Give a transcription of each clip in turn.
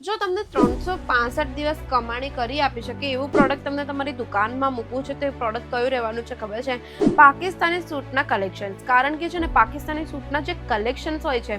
જો તમને 365 દિવસ કમાણી કરી આપી શકે એવું પ્રોડક્ટ તમને તમારી દુકાનમાં મૂકવું છે તો એ પ્રોડક્ટ કયું રહેવાનું છે ખબર છે? પાકિસ્તાની સૂટના કલેક્શન્સ. કારણ કે છે ને પાકિસ્તાની સૂટના જે કલેક્શન્સ હોય છે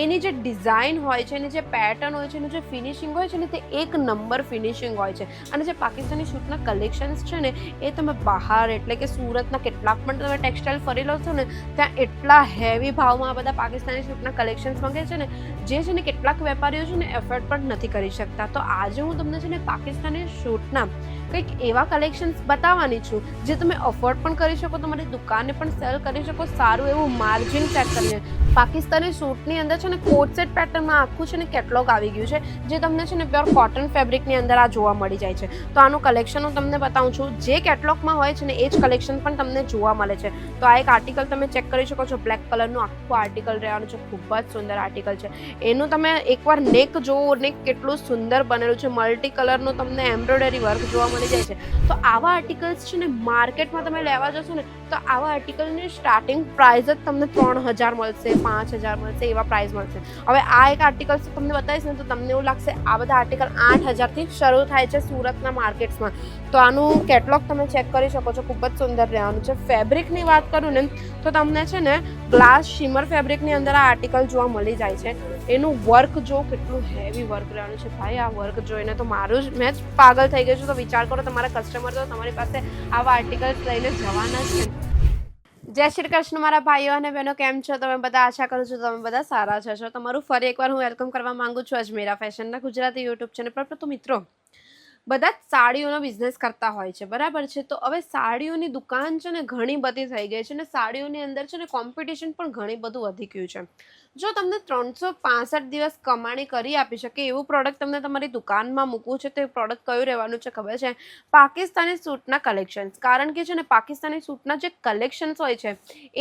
એની જે ડિઝાઇન હોય છે, એની જે પેટર્ન હોય છે, એનું જે ફિનિશિંગ હોય છે ને તે એક નંબર ફિનિશિંગ હોય છે. અને જે પાકિસ્તાની સૂટના કલેક્શન્સ છે ને એ તમે બહાર એટલે કે સુરતના કેટલાક પણ તમે ટેક્સટાઇલ ફરી લો છો ને ત્યાં એટલા હેવી ભાવમાં આ બધા પાકિસ્તાની સૂટના કલેક્શન્સ માંગે છે ને જે છે ને કેટલાક વેપારીઓ છે ને એફોર્ડ પણ નથી કરી શકતા. તો આજે હું તમને છે ને પાકિસ્તાની સૂટના કંઈક એવા કલેક્શન્સ બતાવવાની છું જે તમે અફોર્ડ પણ કરી શકો, તમારી દુકાને પણ સેલ કરી શકો સારું એવું માર્જિન સેટ કરીને. પાકિસ્તાની સૂટની અંદર છે ને કોટ સેટ પેટર્નમાં આખું છે ને કેટલોગ આવી ગયું છે જે તમને છે ને પ્યોર કોટન ફેબ્રિકની અંદર આ જોવા મળી જાય છે. તો આનું કલેક્શન હું તમને બતાવું છું. જે કેટલોગમાં હોય છે ને એ જ કલેક્શન પણ તમને જોવા મળે છે. તો આ એક આર્ટિકલ તમે ચેક કરી શકો છો. બ્લેક કલરનું આખું આર્ટિકલ રહેવાનું છે. ખૂબ જ સુંદર આર્ટિકલ છે. એનું તમે એકવાર નેક જોવો, નેક કેટલું સુંદર બનેલું છે. મલ્ટી કલરનું તમને એમ્બ્રોઇડરી વર્ક જોવા મળી જાય છે. તો આવા આર્ટિકલ્સ છે ને માર્કેટમાં તમે લેવા જશો ને તો આવા આર્ટિકલની સ્ટાર્ટિંગ પ્રાઇસ જ તમને 3000 મળશે, 5000 મળશે, એવા પ્રાઇસ મળશે. હવે આ એક આર્ટિકલ તમને બતાવીશ ને તો તમને એવું લાગશે આ બધા આર્ટિકલ 8000થી શરૂ થાય છે સુરતના માર્કેટ્સમાં. તો આનું કેટલોગ તમે ચેક કરી શકો છો. ખૂબ જ સુંદર રહેવાનું છે. ફેબ્રિકની વાત કરું ને તો તમને છે ને ગ્લાસ શિમર ફેબ્રિકની અંદર આ આર્ટિકલ જોવા મળી જાય છે. એનું વર્ક જો કેટલું હેવી વર્ક રહેવાનું છે ભાઈ. આ વર્ક જોઈને તો મેં જ પાગલ થઈ ગઈ છું. તો વિચાર કરો તમારા કસ્ટમર તો તમારી પાસે આવા આર્ટિકલ્સ લઈને જવાના છે. જય શ્રી કૃષ્ણ મારા ભાઈઓ અને બહેનો, કેમ છો તમે બધા? આશા કરું છું તમે બધા સારા છો. તમારું ફરી એકવાર હું વેલકમ કરવા માંગુ છું અજમેરા ફેશનના ગુજરાતી યુટ્યુબ ચેનલ પર. તો મિત્રો, બધા જ સાડીઓનો બિઝનેસ કરતા હોય છે, બરાબર છે? તો હવે સાડીઓની દુકાન છે ને ઘણી બધી થઈ ગઈ છે ને સાડીઓની અંદર છે ને કોમ્પિટિશન પણ ઘણી બધું વધી ગયું છે. જો તમને 365 દિવસ કમાણી કરી આપી શકે એવું પ્રોડક્ટ તમને તમારી દુકાનમાં મૂકવું છે તો એ પ્રોડક્ટ કયું રહેવાનું છે ખબર છે? પાકિસ્તાની સૂટના કલેક્શન્સ. કારણ કે છે ને પાકિસ્તાની સૂટના જે કલેક્શન્સ હોય છે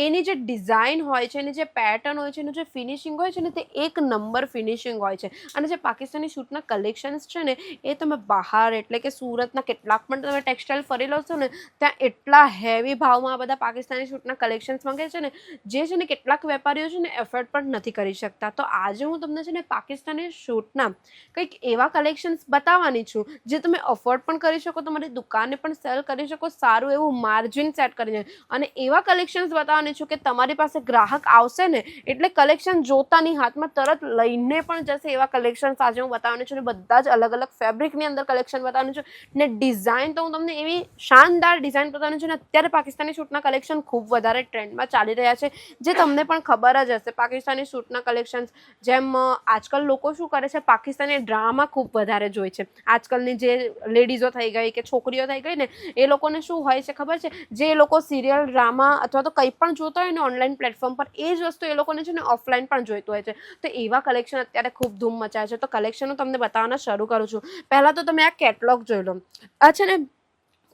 એની જે ડિઝાઇન હોય છે, એની જે પેટર્ન હોય છે, એનું જે ફિનિશિંગ હોય છે ને તે એક નંબર ફિનિશિંગ હોય છે. અને જે પાકિસ્તાની સૂટના કલેક્શન્સ છે ને એ તમે બહાર એટલે કે સુરતના કેટલાક પણ તમે ટેક્સટાઇલ ફરી લો છો ને ત્યાં એટલા હેવી ભાવમાં આ બધા પાકિસ્તાની સૂટના કલેક્શન્સ માંગે છે ને જે છે ને કેટલાક વેપારીઓ છે ને એફોર્ડ પણ નથી કરી શકતા. તો આજે હું તમને છે ને પાકિસ્તાની સૂટના કંઈક એવા કલેક્શન્સ બતાવવાની છું જે તમે અફોર્ડ પણ કરી શકો, તમારી દુકાને પણ સેલ કરી શકો સારું એવું માર્જિન સેટ કરીને. અને એવા કલેક્શન્સ બતાવવાની છું કે તમારી પાસે ગ્રાહક આવશે ને એટલે કલેક્શન જોતાની હાથમાં તરત લઈને પણ જશે. એવા કલેક્શન્સ આજે હું બતાવવાની છું. બધા જ અલગ અલગ ફેબ્રિકની અંદર કલેક્શન બતાવવાનું છે ને ડિઝાઇન તો હું તમને એવી શાનદાર ડિઝાઇન બતાવવાની છું ને અત્યારે પાકિસ્તાની સૂટના કલેક્શન ખૂબ વધારે ટ્રેન્ડમાં ચાલી રહ્યા છે જે તમને પણ ખબર જ હશે. પાકિસ્તાની સૂટના કલેક્શન્સ જેમ આજકાલ લોકો શું કરે છે, પાકિસ્તાની ડ્રામા ખૂબ વધારે જોઈ છે. આજકાલની જે લેડીઝો થઈ ગઈ કે છોકરીઓ થઈ ગઈ ને એ લોકોને શું હોય છે ખબર છે? જે લોકો સિરિયલ, ડ્રામા અથવા તો કંઈ પણ જોતા હોય ને ઓનલાઈન પ્લેટફોર્મ પર એ જ વસ્તુ એ લોકોને છે ને ઓફલાઈન પણ જોઈતું હોય છે. તો એવા કલેક્શન અત્યારે ખૂબ ધૂમ મચાવે છે. તો કલેક્શન હું તમને બતાવવાના શરૂ કરું છું. પહેલાં તો તમે આ કેટલોગ જોઈ લો. આ છે ને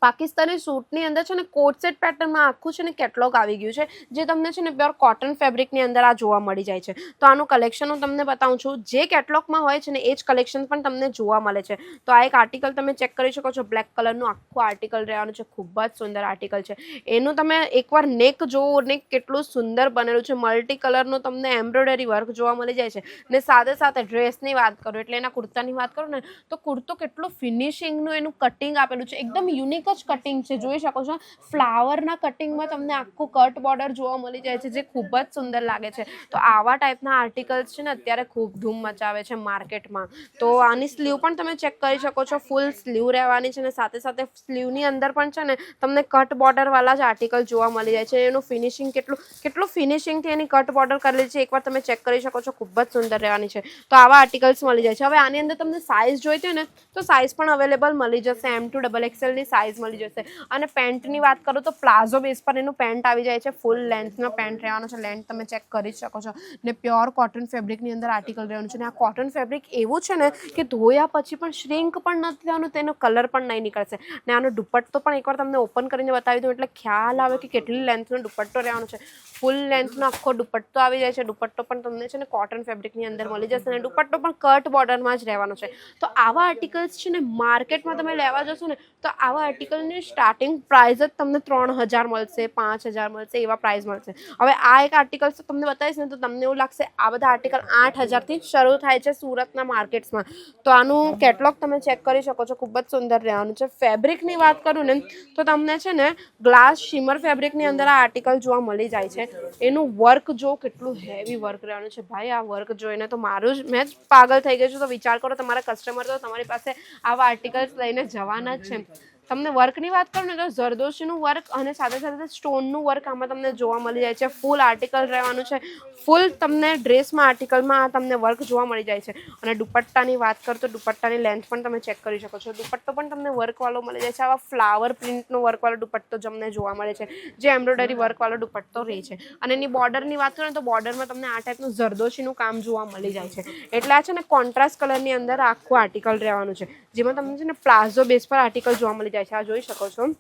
પાકિસ્તાની સૂટની અંદર છે ને કોટ સેટ પેટર્નમાં આખું છે ને કેટલોગ આવી ગયું છે જે તમને છે ને પ્યોર કોટન ફેબ્રિકની અંદર આ જોવા મળી જાય છે. તો આનું કલેક્શન હું તમને બતાવું છું. જે કેટલોગમાં હોય છે ને એ જ કલેક્શન પણ તમને જોવા મળે છે. તો આ એક આર્ટિકલ તમે ચેક કરી શકો છો. બ્લેક કલરનું આખું આર્ટિકલ રહેવાનું છે. ખૂબ જ સુંદર આર્ટિકલ છે. એનું તમે એકવાર નેક જોવો, નેક કેટલું સુંદર બનેલું છે. મલ્ટી કલરનું તમને એમ્બ્રોઇડરી વર્ક જોવા મળી જાય છે. ને સાથે સાથે ડ્રેસની વાત કરું એટલે એના કુર્તાની વાત કરું ને તો કુર્તો કેટલું ફિનિશિંગનું એનું કટિંગ આપેલું છે. એકદમ યુનિક જ કટિંગ છે. જોઈ શકો છો ફ્લાવરના કટિંગમાં તમને આખું કટ બોર્ડર જોવા મળી જાય છે જે ખૂબ જ સુંદર લાગે છે. તો આવા ટાઈપના આર્ટિકલ્સ છે ને અત્યારે ખૂબ ધૂમ મચાવે છે માર્કેટમાં. તો આની સ્લીવ પણ તમે ચેક કરી શકો છો. ફૂલ સ્લીવ રહેવાની છે ને સાથે સાથે સ્લીવની અંદર પણ છે ને તમને કટ બોર્ડરવાળા જ આર્ટિકલ જોવા મળી જાય છે. એનું ફિનિશિંગ કેટલું ફિનિશિંગથી એની કટ બોર્ડર કરેલી છે એકવાર તમે ચેક કરી શકો છો. ખૂબ જ સુંદર રહેવાની છે. તો આવા આર્ટિકલ્સ મળી જાય છે. હવે આની અંદર તમને સાઇઝ જોઈતી હોય ને તો સાઇઝ પણ અવેલેબલ મળી જશે. M2 XXL ની સાઇઝ મળી જશે. અને પેન્ટની વાત કરું તો પ્લાઝો બેઝ પર એનું પેન્ટ આવી જાય છે. ફૂલ લેન્થનો પેન્ટ રહેવાનો છે. લેન્થ તમે ચેક કરી શકો છો. ને પ્યોર કોટન ફેબ્રિકની અંદર આર્ટિકલ રહેવાનું છે. ને આ કોટન ફેબ્રિક એવું છે ને કે ધોયા પછી પણ શ્રિંક પણ નથી થવાનું, તેનો કલર પણ નહીં નીકળશે. ને આનો દુપટ્ટો પણ એકવાર તમને ઓપન કરીને બતાવી દઉં એટલે ખ્યાલ આવે કે કેટલી લેન્થનો દુપટ્ટો રહેવાનો છે. ફૂલ લેન્થનો આખો દુપટ્ટો આવી જાય છે. દુપટ્ટો પણ તમને છે ને કોટન ફેબ્રિકની અંદર મળી જશે અને દુપટ્ટો પણ કટ બોર્ડરમાં જ રહેવાનો છે. તો આવા આર્ટિકલ્સ છે ને માર્કેટમાં તમે લેવા જશો ને તો આવા આર્ટિકલની સ્ટાર્ટિંગ પ્રાઇસ જ તમને 3000 મળશે, 5000 મળશે, એવા પ્રાઇસ મળશે. હવે આ એક આર્ટિકલ તમને બતાવીશ ને તો તમને એવું લાગશે આ બધા આર્ટિકલ 8000થી શરૂ થાય છે સુરતના માર્કેટ્સમાં. તો આનું કેટલોગ તમે ચેક કરી શકો છો, ખૂબ જ સુંદર રહેવાનું છે. ફેબ્રિકની વાત કરું ને તો તમને છે ને ગ્લાસ શિમર ફેબ્રિકની અંદર આ આર્ટિકલ જોવા મળી જાય છે. એનું વર્ક જો કેટલું હેવી વર્ક રહેવાનું છે ભાઈ. આ વર્ક જોઈને તો મેં જ પાગલ થઈ ગઈ છું. તો વિચાર કરો તમારા કસ્ટમર તો તમારી પાસે આવા આર્ટિકલ્સ લઈને જવાના જ છે. તમને વર્કની વાત કરું ને તો જરદોશીનું વર્ક અને સાથે સાથે સ્ટોનનું વર્ક આમાં તમને જોવા મળી જાય છે. ફૂલ આર્ટિકલ રહેવાનું છે. ફૂલ તમને ડ્રેસમાં આર્ટિકલમાં તમને વર્ક જોવા મળી જાય છે. અને દુપટ્ટાની વાત કરું તો દુપટ્ટાની લેન્થ પણ તમે ચેક કરી શકો છો. દુપટ્ટો પણ તમને વર્કવાળો મળી જાય છે. આવા ફ્લાવર પ્રિન્ટનો વર્કવાળો દુપટ્ટો તમને જોવા મળે છે, જે એમ્બ્રોઇડરી વર્કવાળો દુપટ્ટો રહે છે. અને એની બોર્ડરની વાત કરું તો બોર્ડરમાં તમને આ ટાઈપનું જરદોશીનું કામ જોવા મળી જાય છે. એટલે આ છે ને કોન્ટ્રાસ્ટ કલરની અંદર આખું આર્ટિકલ રહેવાનું છે, જેમાં તમને છે ને પ્લાઝો બેઝ પર આર્ટિકલ જોવા મળી જાય છે. આ જોઈ શકો છો,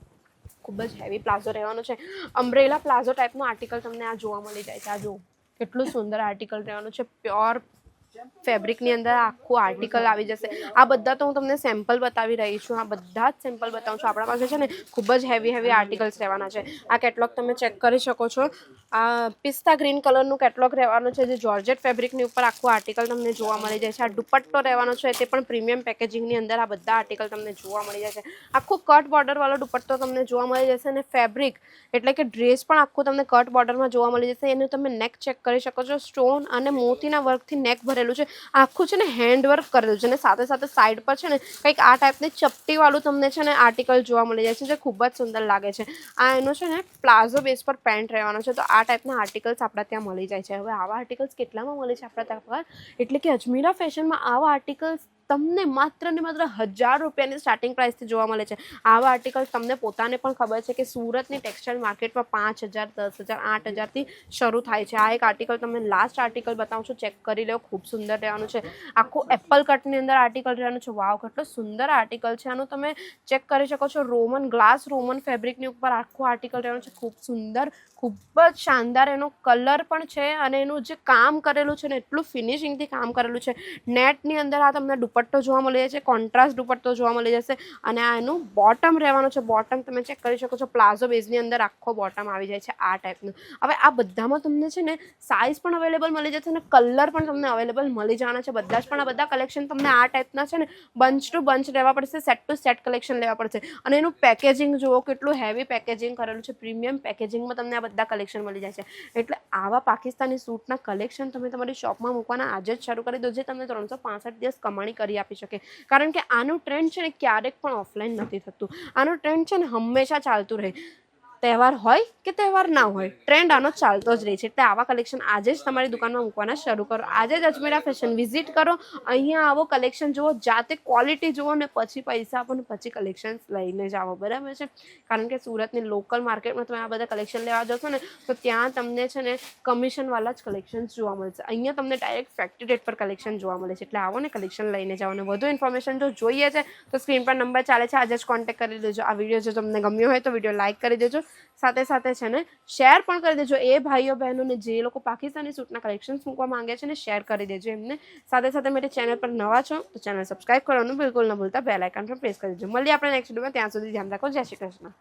ખૂબ જ હેવી પ્લાઝો રહેવાનો છે. અમ્બ્રેલા પ્લાઝો ટાઈપનું આર્ટિકલ તમને આ જોવા મળી જાય છે. આ જો કેટલું સુંદર આર્ટિકલ રહેવાનું છે. પ્યોર ફેબ્રિકની અંદર આખું આર્ટિકલ આવી જશે. આ બધા તો હું તમને સેમ્પલ બતાવી રહી છું. આ બધા જ સેમ્પલ બતાવું છું. આપણા પાસે છે ને ખૂબ જ હેવી આર્ટિકલ્સ રહેવાના છે. આ કેટલોગ તમે ચેક કરી શકો છો. આ પિસ્તા ગ્રીન કલરનું કેટલોગ રહેવાનું છે, જે જોર્જેટ ફેબ્રિકની ઉપર આખું આર્ટિકલ તમને જોવા મળી જાય છે. આ દુપટ્ટો રહેવાનો છે, તે પણ પ્રીમિયમ પેકેજિંગની અંદર આ બધા આર્ટિકલ તમને જોવા મળી જાય છે. આખું કટ બોર્ડરવાળો દુપટ્ટો તમને જોવા મળી જશે અને ફેબ્રિક એટલે કે ડ્રેસ પણ આખું તમને કટ બોર્ડરમાં જોવા મળી જશે. એનું તમે નેક ચેક કરી શકો છો. સ્ટોન અને મોતીના વર્કથી નેક ભરેલું છે. આખું છે ને હેન્ડ વર્ક કરેલું છે અને સાથે સાથે સાઈડ પર છે ને કંઈક આ ટાઈપની ચપટીવાળું તમને છે ને આર્ટિકલ જોવા મળી જાય છે, જે ખૂબ જ સુંદર લાગે છે. આ એનો છે ને પ્લાઝો બેઝ પર પેન્ટ રહેવાનો છે. તો આ ટાઈપના આર્ટિકલ્સ આપણા ત્યાં મળી જાય છે. હવે આવા આર્ટિકલ્સ કેટલામાં મળે છે આપણા ત્યાં પર? એટલે કે અજમીરા ફેશનમાં આવા આર્ટિકલ્સ તમને માત્ર ને માત્ર 1000 રૂપિયાની સ્ટાર્ટિંગ પ્રાઇસથી જોવા મળે છે. આવા આર્ટિકલ્સ તમને પોતાને પણ ખબર છે કે સુરતની ટેક્સટાઇલ માર્કેટમાં 5000, 10000, 8000થી શરૂ થાય છે. આ એક આર્ટિકલ તમને લાસ્ટ આર્ટિકલ બતાવું છું, ચેક કરી લો. ખૂબ સુંદર રહેવાનું છે. આખું એપલ કટની અંદર આર્ટિકલ રહેવાનું છે. વાવ, કેટલો સુંદર આર્ટિકલ છે. આનું તમે ચેક કરી શકો છો. ગ્લાસ રોમન ફેબ્રિકની ઉપર આખું આર્ટિકલ રહેવાનું છે. ખૂબ સુંદર, ખૂબ જ શાનદાર એનો કલર પણ છે અને એનું જે કામ કરેલું છે ને એટલું ફિનિશિંગથી કામ કરેલું છે. નેટની અંદર આ તમને દુપટ્ટો જોવા મળી જાય છે. કોન્ટ્રાસ્ટ દુપટ્ટો જોવા મળી જશે અને આ એનું બોટમ રહેવાનું છે. બોટમ તમે ચેક કરી શકો છો. પ્લાઝો બેઝની અંદર આખો બોટમ આવી જાય છે આ ટાઈપનું. હવે આ બધામાં તમને છે ને સાઇઝ પણ અવેલેબલ મળી જશે અને કલર પણ તમને અવેલેબલ મળી જવાના છે બધા જ. પણ આ બધા કલેક્શન તમને આ ટાઈપના છે ને બંચ ટુ બંચ લેવા પડશે, સેટ ટુ સેટ કલેક્શન લેવા પડશે. અને એનું પેકેજિંગ જુઓ, કેટલું હેવી પેકેજિંગ કરેલું છે. પ્રીમિયમ પેકેજિંગમાં તમને આ બધા કલેક્શન મળી જાય છે. એટલે આવા પાકિસ્તાની સૂટના કલેક્શન તમે તમારી શોપમાં મૂકવાના આજે જ શરૂ કરી દો, જે તમને 365 દિવસ કમાણી કરી આપી શકે. કારણ કે આનું ટ્રેન્ડ છે ને ક્યારેક પણ ઓફલાઈન નથી થતું. આનું ટ્રેન્ડ છે ને હંમેશા ચાલતું રહે. તહેવાર હોય કે તહેવાર ના હોય, ટ્રેન્ડ આનો ચાલતો જ રહે છે. એટલે આવા કલેક્શન આજે જ તમારી દુકાનમાં મૂકવાના શરૂ કરો. આજે જ અજમેરા ફેશન વિઝિટ કરો. અહીંયા આવો કલેક્શન જુઓ, જાતે ક્વોલિટી જુઓ ને પછી પૈસા આપો ને પછી કલેક્શન્સ લઈને જાઓ. બરાબર છે? કારણ કે સુરતની લોકલ માર્કેટમાં તમે આ બધા કલેક્શન લેવા જશો ને તો ત્યાં તમને છે ને કમિશનવાળા જ કલેક્શન્સ જોવા મળશે. અહીંયા તમને ડાયરેક્ટ ફેક્ટરી રેટ પર કલેક્શન જોવા મળે છે. એટલે આવો ને કલેક્શન લઈને જાઓ. અને વધુ ઇન્ફોર્મેશન જો જોઈએ છે તો સ્ક્રીન પર નંબર ચાલે છે, આજે જ કોન્ટેક્ટ કરી દેજો. આ વિડીયો જો તમને ગમ્યો હોય તો વિડીયો લાઇક કરી દેજો. સાથે સાથે છે ને શેર પણ કરી દેજો એ ભાઈઓ બહેનોને જે લોકો પાકિસ્તાની સૂટના કલેક્શન્સ મૂકવા માંગે છે ને, શેર કરી દેજો એમને. સાથે સાથે મારી ચેનલ પર નવા છો તો ચેનલ સબસ્ક્રાઇબ કરવાનું બિલકુલ ન ભૂલતા. બેલ આઇકન પર પ્રેસ કરી દેજો. મળીએ આપણે નેક્સ્ટ વિડીયોમાં. ત્યાં સુધી ધ્યાન રાખો. જય શ્રી કૃષ્ણ.